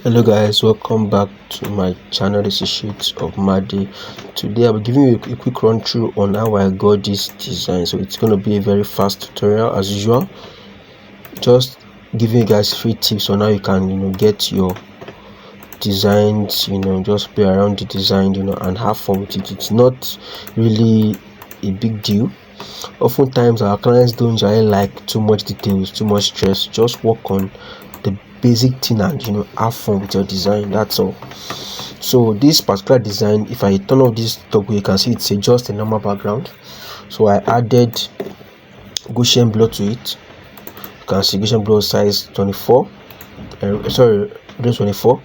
Hello guys, welcome back to my channel. This is Sheets of Madi. Today I'll be giving you a quick run through on how I got this design. So it's going to be a very fast tutorial as usual, just giving you guys free tips on how you can get your designs, just play around the design, and have fun with it. It's not really a big deal. Oftentimes our clients don't really like too much details, too much stress. Just work on the basic thing and have fun with your design. That's all. So this particular design, if I turn off this toggle, you can see it's just a normal background. So I added gaussian blur to it. You can see gaussian blur size 24, sorry, 24.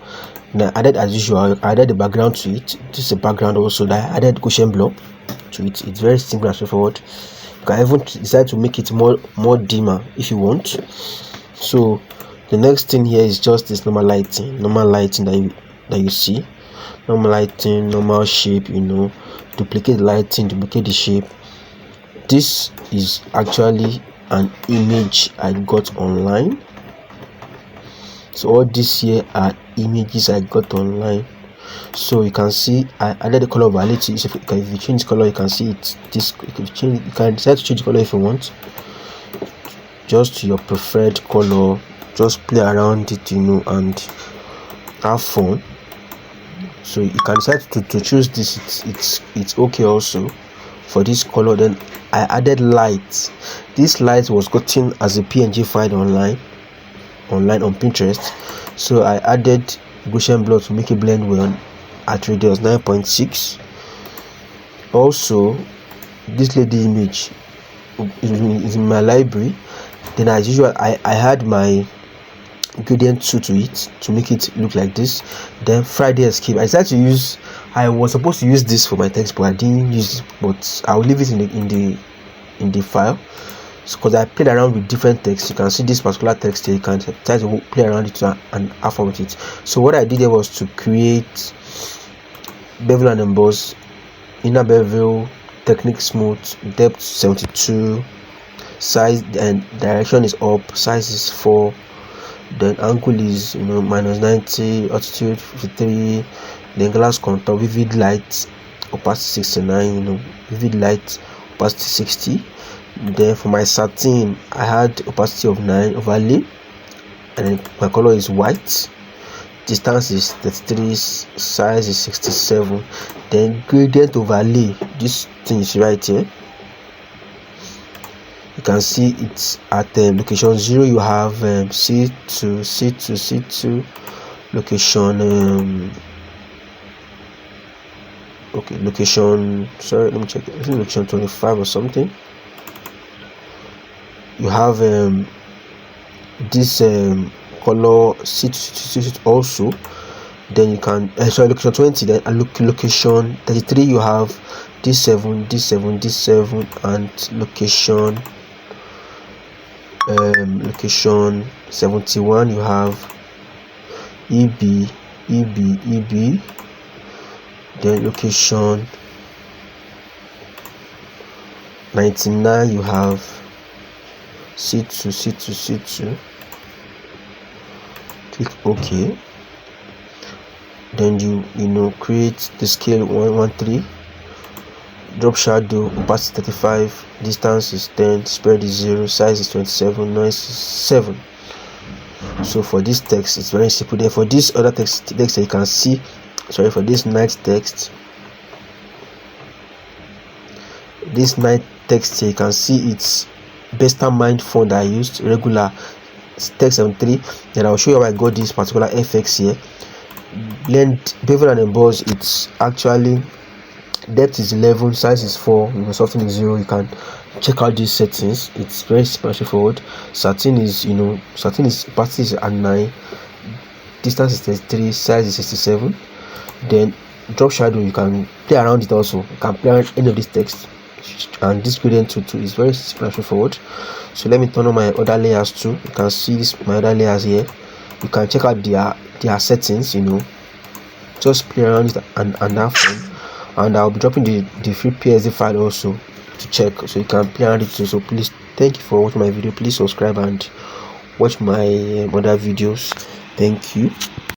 Now I added, as usual, I added the background to it. This is a background also that I added gaussian blur to it. It's very simple and straightforward. You can even decide to make it more dimmer if you want. So the next thing here is just this normal lighting that you see. Normal lighting, normal shape, duplicate the lighting, duplicate the shape. This is actually an image I got online. So all this here are images I got online. So you can see I added the color validity. If you change color, you can see it's this. You can decide to change the color if you want, just to your preferred color. Just play around it, and have fun. So you can decide to choose this. It's okay also for this color. Then I added light. This light was gotten as a PNG file online on Pinterest. So I added gaussian blur to make it blend well at radius 9.6. Also, this lady image is in my library. Then as usual, I had my gradient tool to it to make it look like this. Then Friday escape, I was supposed to use this for my text, but I didn't use it. But I'll leave it in the file, because I played around with different text. You can see this particular text here. You can try to play around it and have fun with it. So what I did there was to create bevel and emboss, inner bevel, technique smooth, depth 72, size and direction is up, size is 4. Then angle is minus 90, altitude 53. Then glass contour, vivid light, opacity 69, vivid light, opacity 60. Then for my satin, I had opacity of 9, overlay, and then my color is white, distance is 33, size is 67. Then gradient overlay, this thing is right here. You can see it's at location 0. You have C2 location. Location. Sorry, let me check it. I think location 25 or something. You have this color C2 also. Then you can location 20. Then location 33. You have D7, and location 71. You have EB. Then location 99. You have C2. Click OK. Then you create the scale 113. Drop shadow, opacity 35, distance is 10, spread is 0, size is 27, noise is 7. So for this text, it's very simple. Then for this other text you can see, for this night text, you can see it's Mind font that I used, regular text 73. Then I'll show you how I got this particular FX here. Blend, bevel and emboss, it's actually depth is 11, size is 4, soften is 0. You can check out these settings. It's very simple and straightforward. Satin is opacity is at 9, distance is 33, size is 67. Then drop shadow, you can play around it also. You can play around any of this text, and this gradient tool is very simple and straightforward. So let me turn on my other layers too. You can see my other layers here. You can check out their settings. Just play around it and have fun. And I'll be dropping the free PSD file also to check, so you can play around it too. So please, thank you for watching my video. Please subscribe and watch my other videos. Thank you.